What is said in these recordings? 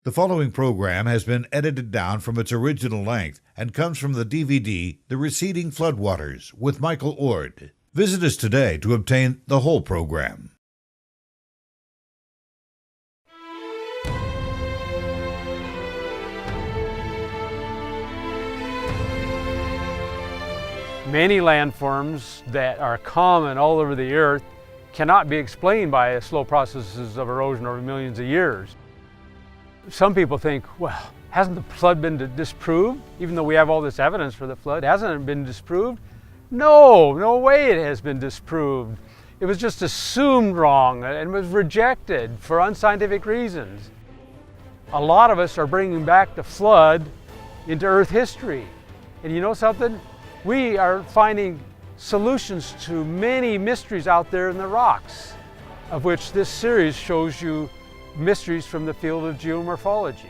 The following program has been edited down from its original length and comes from the DVD, The Receding Floodwaters, with Michael Oard. Visit us today to obtain the whole program. Many landforms that are common all over the earth cannot be explained by slow processes of erosion over millions of years. Some people think, well, hasn't the flood been disproved? Even though we have all this evidence for the flood, hasn't it been disproved? No way it has been disproved. It was just assumed wrong and was rejected for unscientific reasons. A lot of us are bringing back the flood into Earth history. And you know something? We are finding solutions to many mysteries out there in the rocks, of which this series shows you mysteries from the field of geomorphology.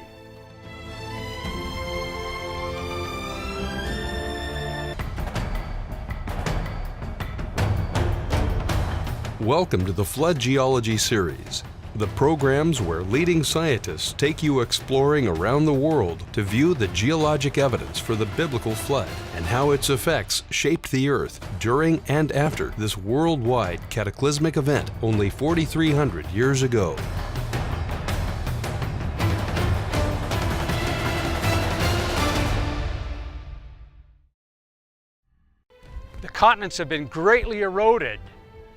Welcome to the Flood Geology series, the programs where leading scientists take you exploring around the world to view the geologic evidence for the biblical flood and how its effects shaped the earth during and after this worldwide cataclysmic event only 4,300 years ago. The continents have been greatly eroded.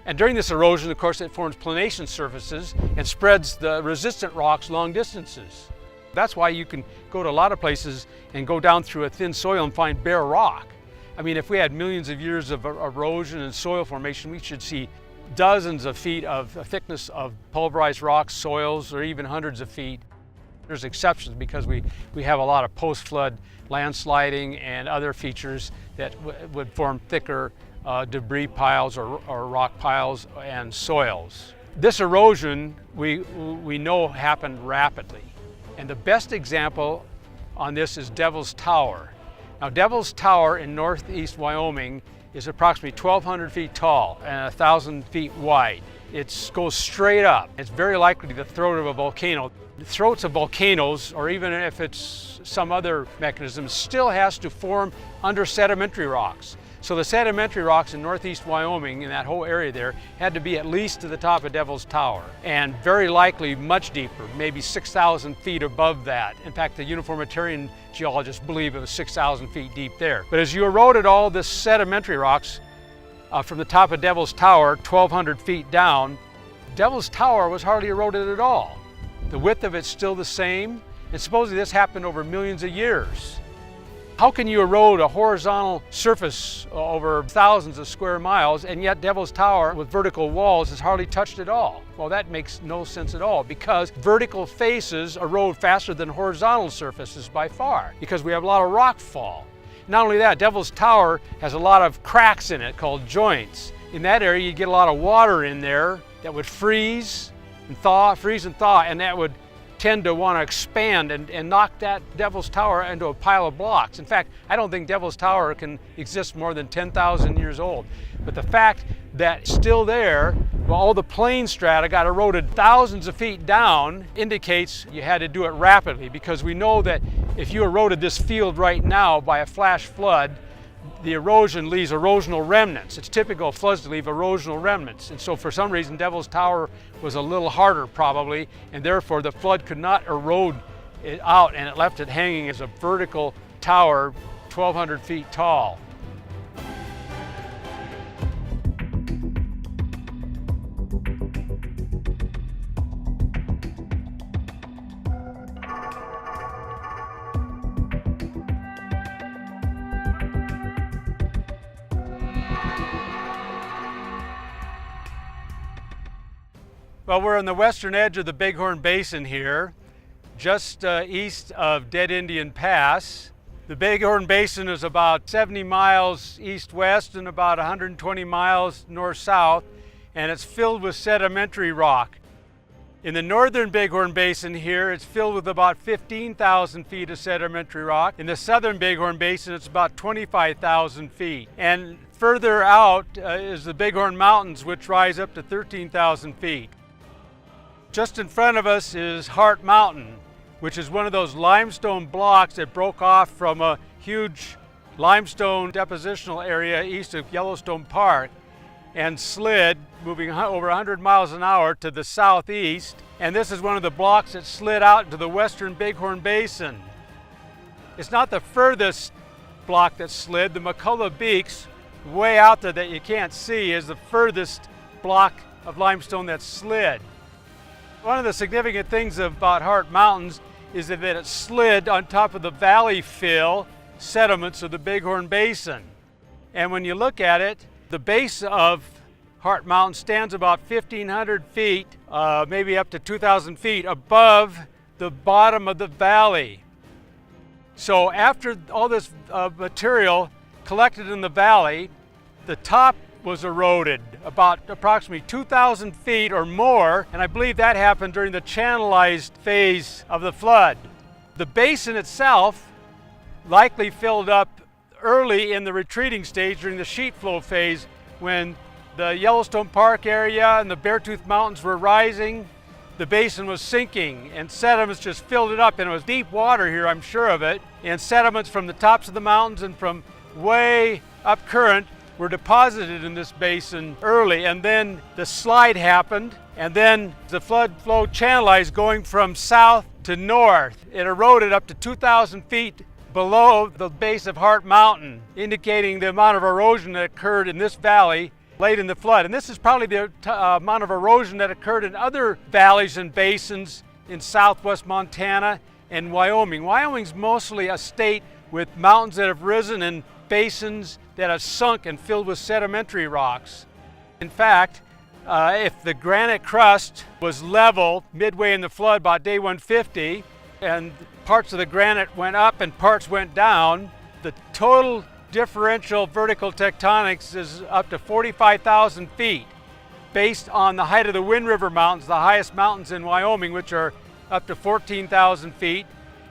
And during this erosion, of course, it forms planation surfaces and spreads the resistant rocks long distances. That's why you can go to a lot of places and go down through a thin soil and find bare rock. I mean, if we had millions of years of erosion and soil formation, we should see dozens of feet of thickness of pulverized rocks, soils, or even hundreds of feet. There's exceptions because we have a lot of post-flood landsliding and other features that would form thicker debris piles or rock piles and soils. This erosion we know happened rapidly, and the best example on this is Devil's Tower. Now, Devil's Tower in northeast Wyoming is approximately 1,200 feet tall and 1,000 feet wide. It goes straight up. It's very likely the throat of a volcano. The throats of volcanoes, or even if it's some other mechanism, still has to form under sedimentary rocks. So the sedimentary rocks in northeast Wyoming, in that whole area there, had to be at least to the top of Devil's Tower, and very likely much deeper, maybe 6,000 feet above that. In fact, the uniformitarian geologists believe it was 6,000 feet deep there. But as you eroded all this sedimentary rocks from the top of Devil's Tower, 1,200 feet down, Devil's Tower was hardly eroded at all. The width of it's still the same, and supposedly this happened over millions of years. How can you erode a horizontal surface over thousands of square miles, and yet Devil's Tower with vertical walls is hardly touched at all? Well, that makes no sense at all, because vertical faces erode faster than horizontal surfaces by far, because we have a lot of rock fall. Not only that, Devil's Tower has a lot of cracks in it called joints. In that area, you get a lot of water in there that would freeze and thaw, and that would tend to want to expand and knock that Devil's Tower into a pile of blocks. In fact, I don't think Devil's Tower can exist more than 10,000 years old. But the fact that it's still there, well, all the plain strata got eroded thousands of feet down, indicates you had to do it rapidly, because we know that if you eroded this field right now by a flash flood, the erosion leaves erosional remnants. It's typical of floods to leave erosional remnants. And so for some reason, Devil's Tower was a little harder probably, and therefore the flood could not erode it out, and it left it hanging as a vertical tower 1,200 feet tall. Well, we're on the western edge of the Bighorn Basin here, just east of Dead Indian Pass. The Bighorn Basin is about 70 miles east-west and about 120 miles north-south, and it's filled with sedimentary rock. In the northern Bighorn Basin here, it's filled with about 15,000 feet of sedimentary rock. In the southern Bighorn Basin, it's about 25,000 feet. And further out is the Bighorn Mountains, which rise up to 13,000 feet. Just in front of us is Hart Mountain, which is one of those limestone blocks that broke off from a huge limestone depositional area east of Yellowstone Park and slid, moving over 100 miles an hour to the southeast. And this is one of the blocks that slid out into the western Bighorn Basin. It's not the furthest block that slid. The McCullough Beaks, way out there that you can't see, is the furthest block of limestone that slid. One of the significant things about Hart Mountains is that it slid on top of the valley fill sediments of the Bighorn Basin. And when you look at it, the base of Hart Mountain stands about 1,500 feet, maybe up to 2,000 feet above the bottom of the valley. So after all this material collected in the valley, the top was eroded about approximately 2,000 feet or more, and I believe that happened during the channelized phase of the flood. The basin itself likely filled up early in the retreating stage during the sheet flow phase when the Yellowstone Park area and the Beartooth Mountains were rising. The basin was sinking and sediments just filled it up, and it was deep water here, I'm sure of it, and sediments from the tops of the mountains and from way up current were deposited in this basin early, and then the slide happened, and then the flood flow channelized going from south to north. It eroded up to 2,000 feet below the base of Hart Mountain, indicating the amount of erosion that occurred in this valley late in the flood. And this is probably the amount of erosion that occurred in other valleys and basins in southwest Montana and Wyoming. Wyoming's mostly a state with mountains that have risen and basins that have sunk and filled with sedimentary rocks. In fact, if the granite crust was level midway in the flood, about day 150, and parts of the granite went up and parts went down, the total differential vertical tectonics is up to 45,000 feet based on the height of the Wind River Mountains, the highest mountains in Wyoming, which are up to 14,000 feet,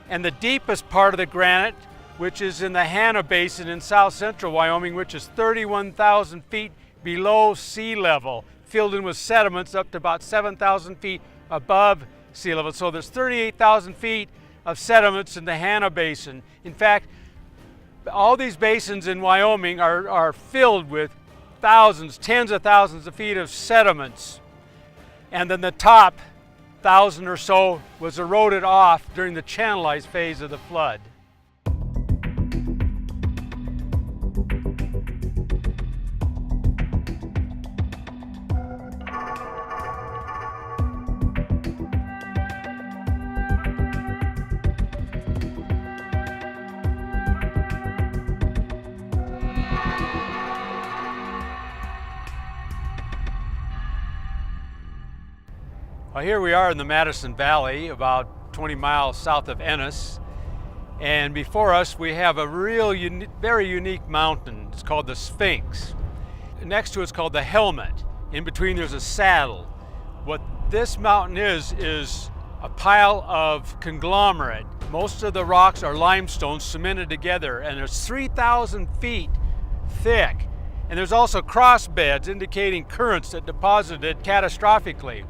and the deepest part of the granite, which is in the Hanna Basin in south central Wyoming, which is 31,000 feet below sea level, filled in with sediments up to about 7,000 feet above sea level. So there's 38,000 feet of sediments in the Hanna Basin. In fact, all these basins in Wyoming are filled with thousands, tens of thousands of feet of sediments. And then the top 1,000 or so was eroded off during the channelized phase of the flood. Well, here we are in the Madison Valley, about 20 miles south of Ennis. And before us, we have a very unique mountain. It's called the Sphinx. Next to it's called the Helmet. In between there's a saddle. What this mountain is a pile of conglomerate. Most of the rocks are limestone cemented together, and there's 3,000 feet thick. And there's also cross beds indicating currents that deposited catastrophically.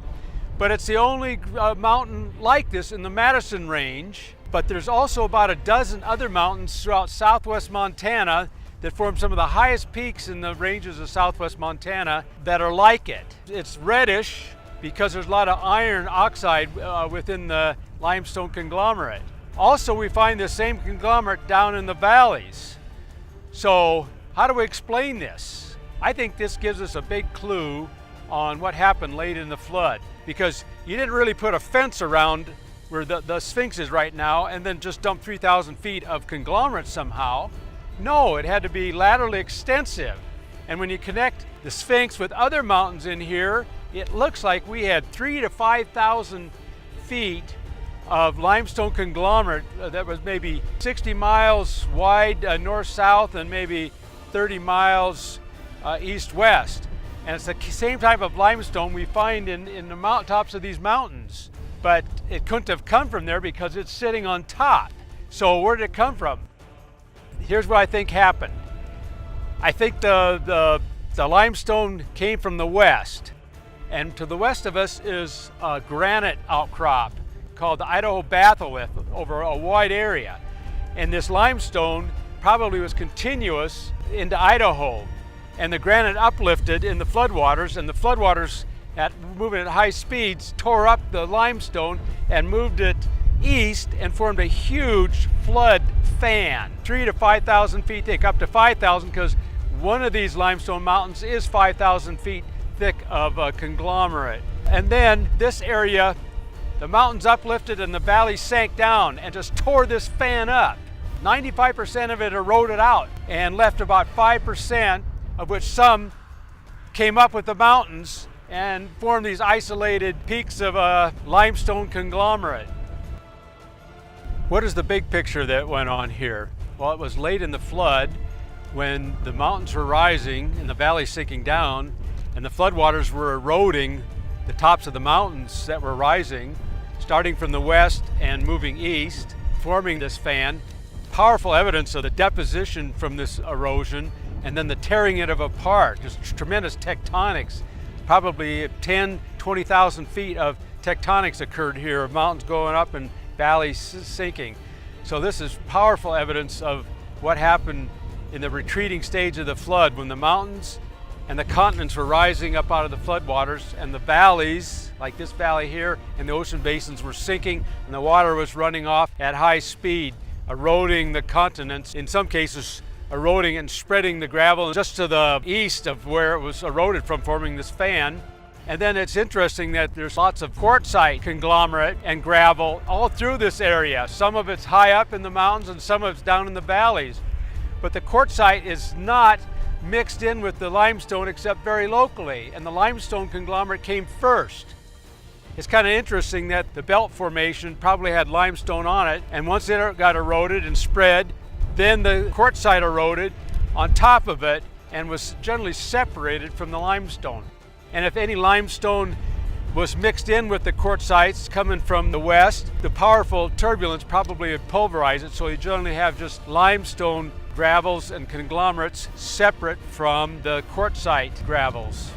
But it's the only mountain like this in the Madison Range. But there's also about a dozen other mountains throughout southwest Montana that form some of the highest peaks in the ranges of southwest Montana that are like it. It's reddish because there's a lot of iron oxide within the limestone conglomerate. Also, we find the same conglomerate down in the valleys. So how do we explain this? I think this gives us a big clue on what happened late in the flood, because you didn't really put a fence around where the Sphinx is right now and then just dump 3,000 feet of conglomerate somehow. No, it had to be laterally extensive. And when you connect the Sphinx with other mountains in here, it looks like we had 3,000 to 5,000 feet of limestone conglomerate that was maybe 60 miles wide north-south and maybe 30 miles east-west. And it's the same type of limestone we find in the mountaintops of these mountains. But it couldn't have come from there because it's sitting on top. So where did it come from? Here's what I think happened. I think the limestone came from the west. And to the west of us is a granite outcrop. called the Idaho batholith over a wide area. And this limestone probably was continuous into Idaho. And the granite uplifted in the floodwaters, and the floodwaters moving at high speeds tore up the limestone and moved it east and formed a huge flood fan, 3,000 to 5,000 feet thick, up to 5,000, because one of these limestone mountains is 5,000 feet thick of a conglomerate. And then this area, the mountains uplifted and the valley sank down and just tore this fan up. 95% of it eroded out and left about 5%, of which some came up with the mountains and formed these isolated peaks of a limestone conglomerate. What is the big picture that went on here? Well, it was late in the flood when the mountains were rising and the valley sinking down, and the floodwaters were eroding the tops of the mountains that were rising, starting from the west and moving east, forming this fan. Powerful evidence of the deposition from this erosion, and then the tearing it apart, just tremendous tectonics. Probably 10, 20,000 feet of tectonics occurred here, of mountains going up and valleys sinking. So this is powerful evidence of what happened in the retreating stage of the flood, when the mountains and the continents were rising up out of the floodwaters, and the valleys, like this valley here, and the ocean basins were sinking, and the water was running off at high speed, eroding the continents, in some cases eroding and spreading the gravel just to the east of where it was eroded from, forming this fan. And then it's interesting that there's lots of quartzite conglomerate and gravel all through this area. Some of it's high up in the mountains and some of it's down in the valleys. But the quartzite is not mixed in with the limestone except very locally, and the limestone conglomerate came first. It's kind of interesting that the belt formation probably had limestone on it, and once it got eroded and spread, then the quartzite eroded on top of it and was generally separated from the limestone. And if any limestone was mixed in with the quartzites coming from the west, the powerful turbulence probably would pulverize it, so you generally have just limestone gravels and conglomerates separate from the quartzite gravels.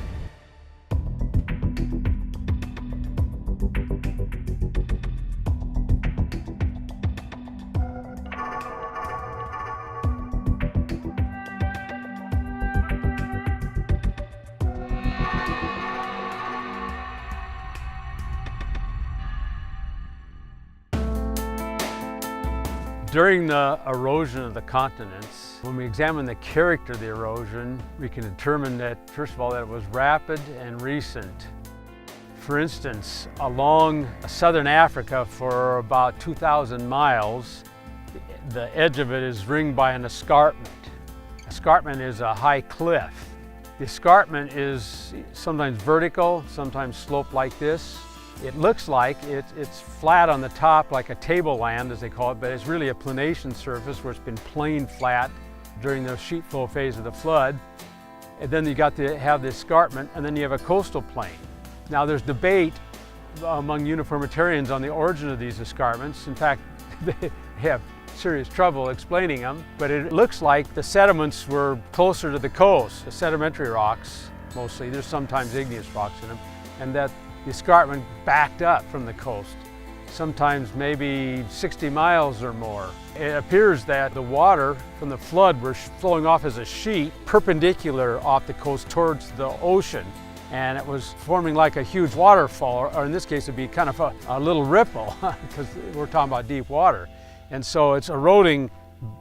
During the erosion of the continents, when we examine the character of the erosion, we can determine that, first of all, that it was rapid and recent. For instance, along southern Africa for about 2,000 miles, the edge of it is ringed by an escarpment. Escarpment is a high cliff. The escarpment is sometimes vertical, sometimes sloped like this. It looks like it's flat on the top, like a tableland as they call it, but it's really a planation surface where it's been planed flat during the sheet flow phase of the flood. And then you got to have the escarpment, and then you have a coastal plain. Now there's debate among uniformitarians on the origin of these escarpments. In fact, they have serious trouble explaining them, but it looks like the sediments were closer to the coast, the sedimentary rocks mostly. There's sometimes igneous rocks in them, and that the escarpment backed up from the coast, sometimes maybe 60 miles or more. It appears that the water from the flood was flowing off as a sheet perpendicular off the coast towards the ocean, and it was forming like a huge waterfall, or in this case it'd be kind of a little ripple, because we're talking about deep water. And so it's eroding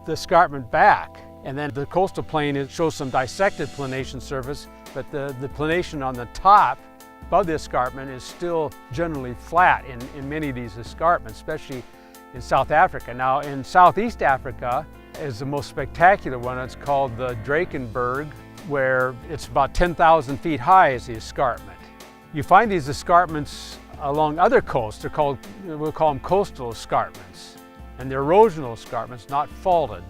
the escarpment back. And then the coastal plain, it shows some dissected planation surface, but the planation on the top above the escarpment is still generally flat in many of these escarpments, especially in South Africa. Now in Southeast Africa is the most spectacular one. It's called the Drakensberg, where it's about 10,000 feet high is the escarpment. You find these escarpments along other coasts. They're called, we'll call them coastal escarpments. And they're erosional escarpments, not faulted.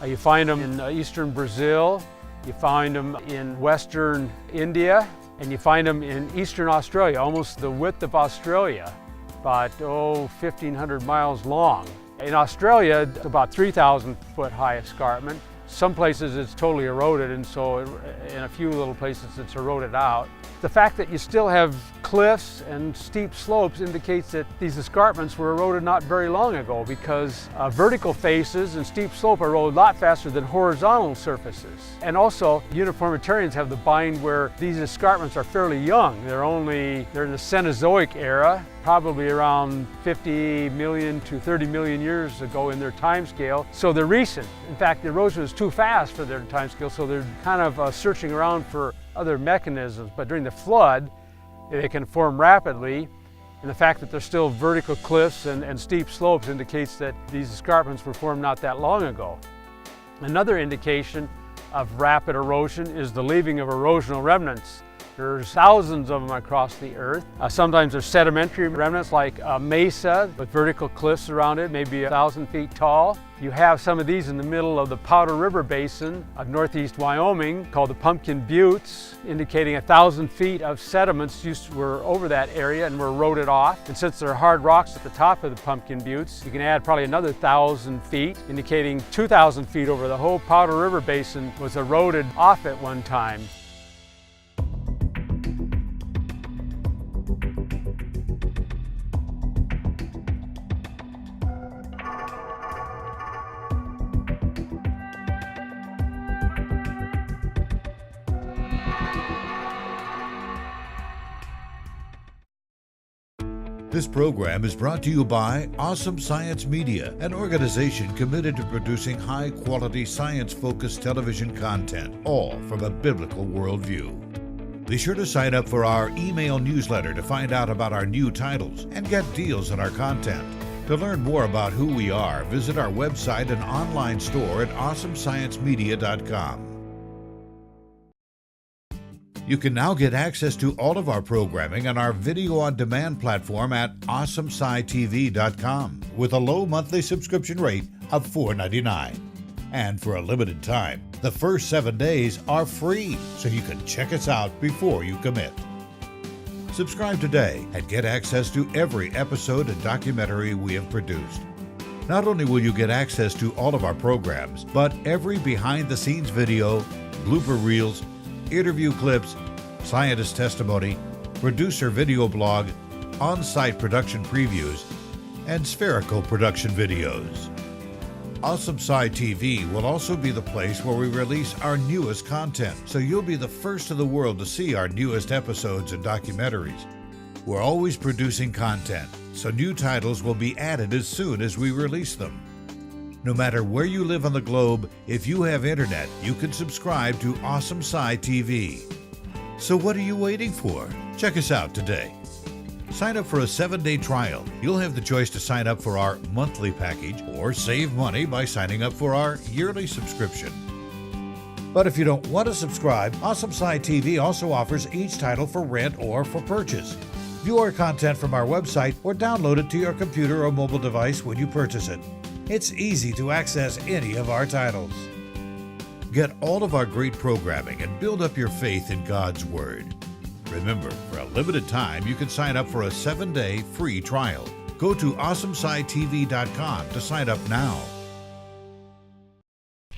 You find them in eastern Brazil, you find them in western India, and you find them in eastern Australia, almost the width of Australia, about 1,500 miles long. In Australia, it's about 3,000 foot high escarpment. Some places it's totally eroded, and so in a few little places it's eroded out. The fact that you still have cliffs and steep slopes indicates that these escarpments were eroded not very long ago, because vertical faces and steep slope erode a lot faster than horizontal surfaces. And also, uniformitarians have the bind where these escarpments are fairly young. They're in the Cenozoic era, probably around 50 million to 30 million years ago in their time scale. So they're recent. In fact, the erosion is too fast for their time scale, so they're kind of searching around for other mechanisms. But during the flood, they can form rapidly. And the fact that there's still vertical cliffs and steep slopes indicates that these escarpments were formed not that long ago. Another indication of rapid erosion is the leaving of erosional remnants. There's thousands of them across the earth. Sometimes there's sedimentary remnants like a mesa with vertical cliffs around it, maybe 1,000 feet tall. You have some of these in the middle of the Powder River Basin of northeast Wyoming called the Pumpkin Buttes, indicating 1,000 feet of sediments were over that area and were eroded off. And since there are hard rocks at the top of the Pumpkin Buttes, you can add probably another 1,000 feet, indicating 2,000 feet over the whole Powder River Basin was eroded off at one time. This program is brought to you by Awesome Science Media, an organization committed to producing high-quality, science-focused television content, all from a biblical worldview. Be sure to sign up for our email newsletter to find out about our new titles and get deals on our content. To learn more about who we are, visit our website and online store at awesomesciencemedia.com. You can now get access to all of our programming on our video-on-demand platform at awesomescitv.com with a low monthly subscription rate of $4.99. And for a limited time, the first 7 days are free, so you can check us out before you commit. Subscribe today and get access to every episode and documentary we have produced. Not only will you get access to all of our programs, but every behind-the-scenes video, blooper reels, interview clips, scientist testimony, producer video blog, on-site production previews, and spherical production videos. Awesome Sci TV will also be the place where we release our newest content, so you'll be the first in the world to see our newest episodes and documentaries. We're always producing content, so new titles will be added as soon as we release them. No matter where you live on the globe, if you have internet, you can subscribe to Awesome Sci TV. So what are you waiting for? Check us out today. Sign up for a 7-day trial. You'll have the choice to sign up for our monthly package or save money by signing up for our yearly subscription. But if you don't want to subscribe, Awesome Sci TV also offers each title for rent or for purchase. View our content from our website or download it to your computer or mobile device when you purchase it. It's easy to access any of our titles. Get all of our great programming and build up your faith in God's Word. Remember, for a limited time, you can sign up for a 7-day free trial. Go to awesomescitv.com to sign up now.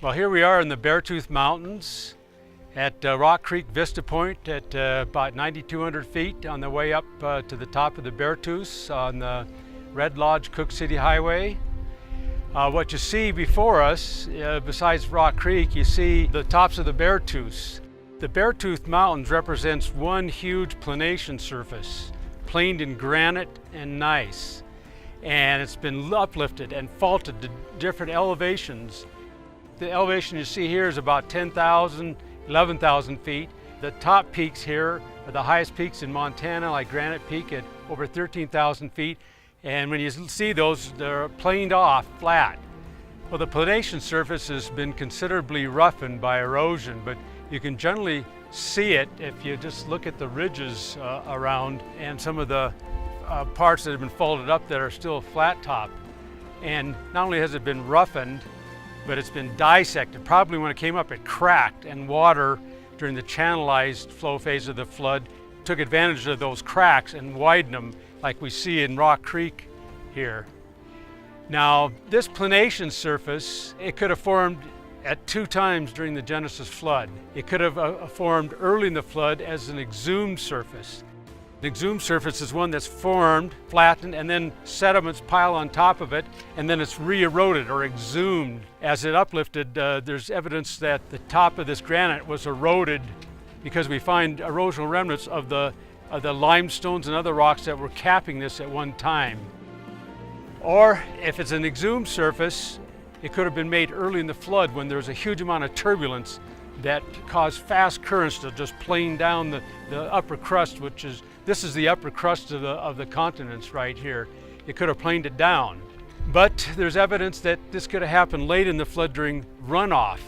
Well, here we are in the Beartooth Mountains at Rock Creek Vista Point at about 9,200 feet on the way up to the top of the Beartooth on the Red Lodge Cook City Highway. What you see before us, besides Rock Creek, you see the tops of the Beartooth. The Beartooth Mountains represents one huge planation surface, planed in granite and gneiss. And it's been uplifted and faulted to different elevations. The elevation you see here is about 10,000, 11,000 feet. The top peaks here are the highest peaks in Montana, like Granite Peak at over 13,000 feet. And when you see those, they're planed off flat. Well, the planation surface has been considerably roughened by erosion, but you can generally see it if you just look at the ridges around and some of the parts that have been folded up that are still flat top. And not only has it been roughened, but it's been dissected. Probably when it came up, it cracked, and water during the channelized flow phase of the flood took advantage of those cracks and widened them, like we see in Rock Creek here. Now, this planation surface, it could have formed at 2 times during the Genesis flood. It could have formed early in the flood as an exhumed surface. The exhumed surface is one that's formed, flattened, and then sediments pile on top of it, and then it's re-eroded or exhumed. As it uplifted, there's evidence that the top of this granite was eroded because we find erosional remnants of the limestones and other rocks that were capping this at one time. Or if it's an exhumed surface, it could have been made early in the flood when there was a huge amount of turbulence that caused fast currents to just plane down the upper crust, this is the upper crust of the continents right here. It could have planed it down. But there's evidence that this could have happened late in the flood during runoff.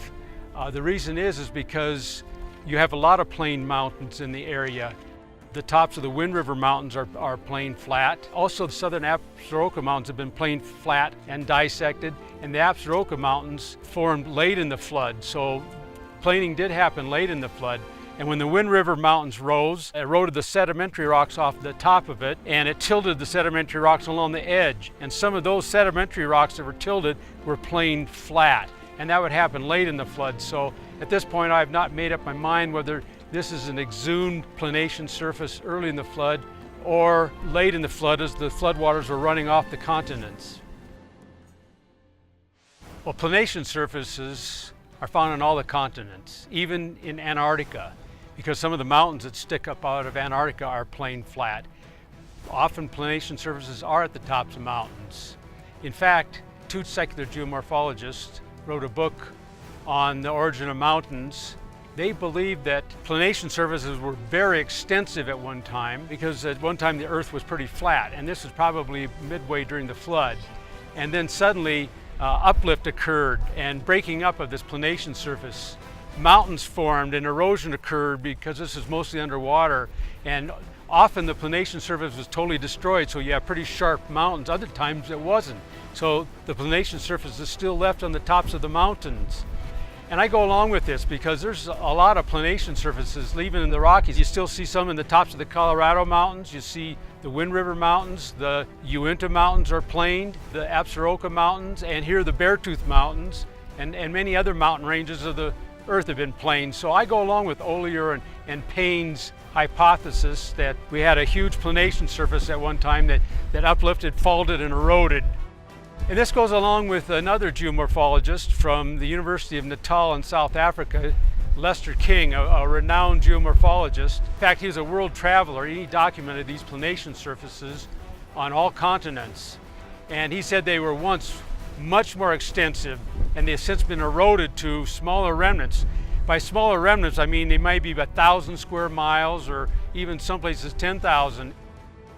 The reason is because you have a lot of plain mountains in the area. The tops of the Wind River Mountains are plain flat. Also, the southern Absaroka Mountains have been plain flat and dissected, and the Absaroka Mountains formed late in the flood. So planing did happen late in the flood. And when the Wind River Mountains rose, it eroded the sedimentary rocks off the top of it, and it tilted the sedimentary rocks along the edge. And some of those sedimentary rocks that were tilted were plain flat. And that would happen late in the flood. So at this point, I have not made up my mind whether this is an exhumed planation surface early in the flood or late in the flood as the floodwaters were running off the continents. Well, planation surfaces are found on all the continents, even in Antarctica, because some of the mountains that stick up out of Antarctica are plain flat. Often planation surfaces are at the tops of mountains. In fact, two secular geomorphologists wrote a book on the origin of mountains. They believe that planation surfaces were very extensive at one time because at one time the earth was pretty flat, and this was probably midway during the flood. And then suddenly uplift occurred and breaking up of this planation surface. Mountains formed and erosion occurred because this is mostly underwater, and often the planation surface was totally destroyed, so you have pretty sharp mountains. Other times it wasn't. So the planation surface is still left on the tops of the mountains. And I go along with this because there's a lot of planation surfaces even in the Rockies. You still see some in the tops of the Colorado Mountains. You see the Wind River Mountains, the Uinta Mountains are planed, the Absaroka Mountains, and here the Beartooth Mountains, and many other mountain ranges of the earth have been planed. So I go along with Ollier and Payne's hypothesis that we had a huge planation surface at one time that uplifted, faulted, and eroded. And this goes along with another geomorphologist from the University of Natal in South Africa, Lester King, a renowned geomorphologist. In fact, he was a world traveler. He documented these planation surfaces on all continents. And he said they were once much more extensive, and they've since been eroded to smaller remnants. By smaller remnants, I mean they might be 1,000 square miles or even some places 10,000.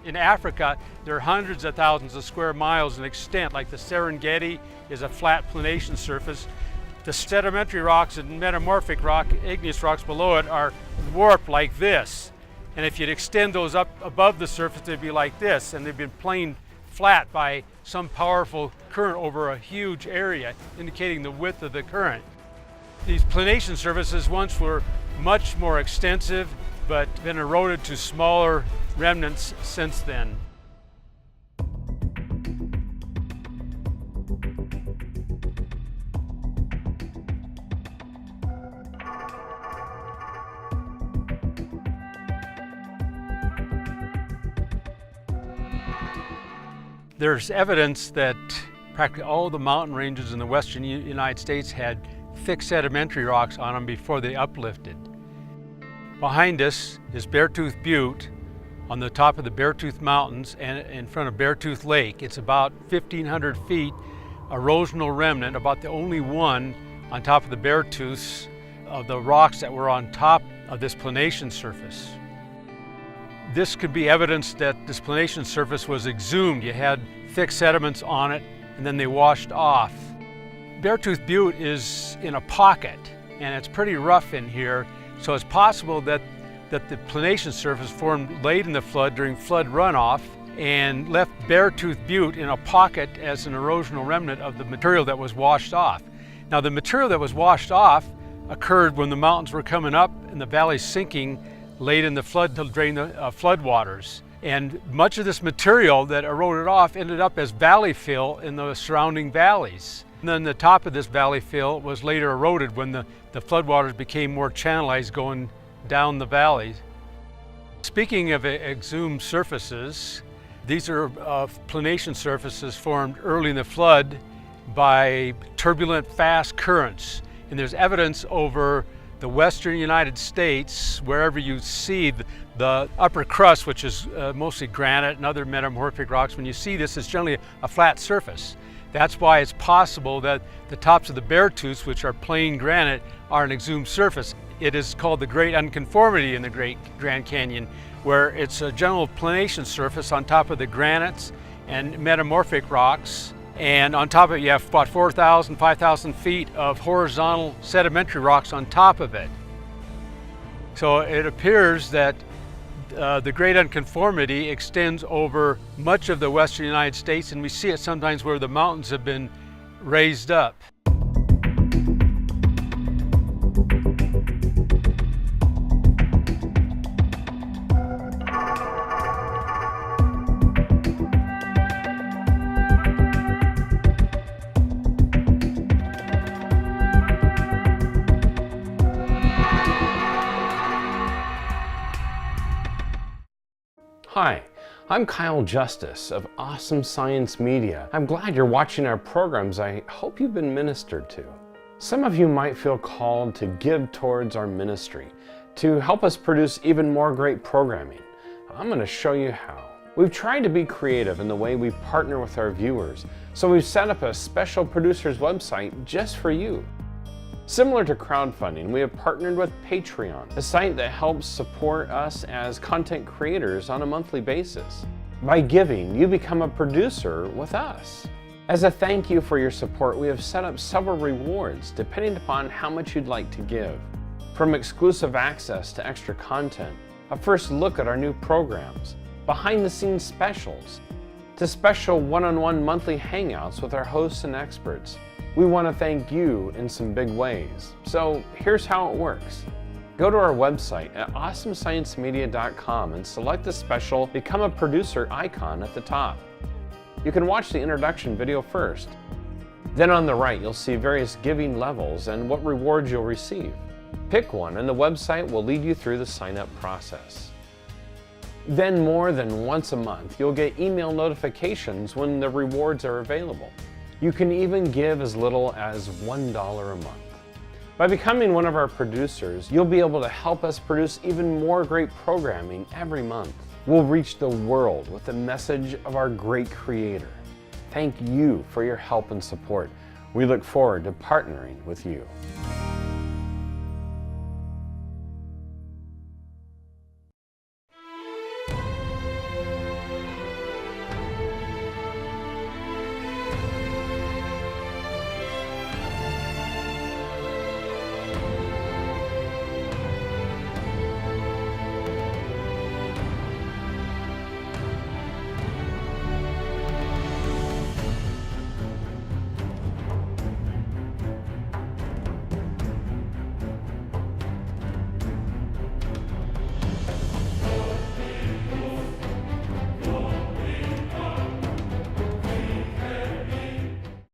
In Africa, there are hundreds of thousands of square miles in extent, like the Serengeti is a flat planation surface. The sedimentary rocks and metamorphic rock, igneous rocks below it are warped like this. And if you'd extend those up above the surface, they'd be like this, and they've been planed flat by some powerful current over a huge area, indicating the width of the current. These planation surfaces once were much more extensive, but been eroded to smaller remnants since then. There's evidence that practically all the mountain ranges in the western United States had thick sedimentary rocks on them before they uplifted. Behind us is Beartooth Butte on the top of the Beartooth Mountains and in front of Beartooth Lake. It's about 1,500 feet, erosional remnant, about the only one on top of the Beartooths of the rocks that were on top of this planation surface. This could be evidence that this planation surface was exhumed. You had thick sediments on it and then they washed off. Beartooth Butte is in a pocket and it's pretty rough in here, so it's possible that the planation surface formed late in the flood during flood runoff and left Beartooth Butte in a pocket as an erosional remnant of the material that was washed off. Now the material that was washed off occurred when the mountains were coming up and the valley sinking late in the flood to drain the floodwaters. And much of this material that eroded off ended up as valley fill in the surrounding valleys. And then the top of this valley fill was later eroded when the floodwaters became more channelized going down the valleys. Speaking of exhumed surfaces, these are planation surfaces formed early in the flood by turbulent, fast currents. And there's evidence over the western United States, wherever you see the upper crust, which is mostly granite and other metamorphic rocks. When you see this, it's generally a flat surface. That's why it's possible that the tops of the Beartooths, which are plain granite, are an exhumed surface. It is called the Great Unconformity in the Great Grand Canyon, where it's a general planation surface on top of the granites and metamorphic rocks. And on top of it, you have about 4,000, 5,000 feet of horizontal sedimentary rocks on top of it. So it appears that the Great Unconformity extends over much of the western United States, and we see it sometimes where the mountains have been raised up. Hi, I'm Kyle Justice of Awesome Science Media. I'm glad you're watching our programs. I hope you've been ministered to. Some of you might feel called to give towards our ministry, to help us produce even more great programming. I'm going to show you how. We've tried to be creative in the way we partner with our viewers, so we've set up a special producer's website just for you. Similar to crowdfunding, we have partnered with Patreon, a site that helps support us as content creators on a monthly basis. By giving, you become a producer with us. As a thank you for your support, we have set up several rewards depending upon how much you'd like to give. From exclusive access to extra content, a first look at our new programs, behind-the-scenes specials, to special one-on-one monthly hangouts with our hosts and experts. We want to thank you in some big ways. So here's how it works. Go to our website at awesomesciencemedia.com and select the special Become a Producer icon at the top. You can watch the introduction video first. Then on the right, you'll see various giving levels and what rewards you'll receive. Pick one and the website will lead you through the sign-up process. Then more than once a month, you'll get email notifications when the rewards are available. You can even give as little as $1 a month. By becoming one of our producers, you'll be able to help us produce even more great programming every month. We'll reach the world with the message of our great Creator. Thank you for your help and support. We look forward to partnering with you.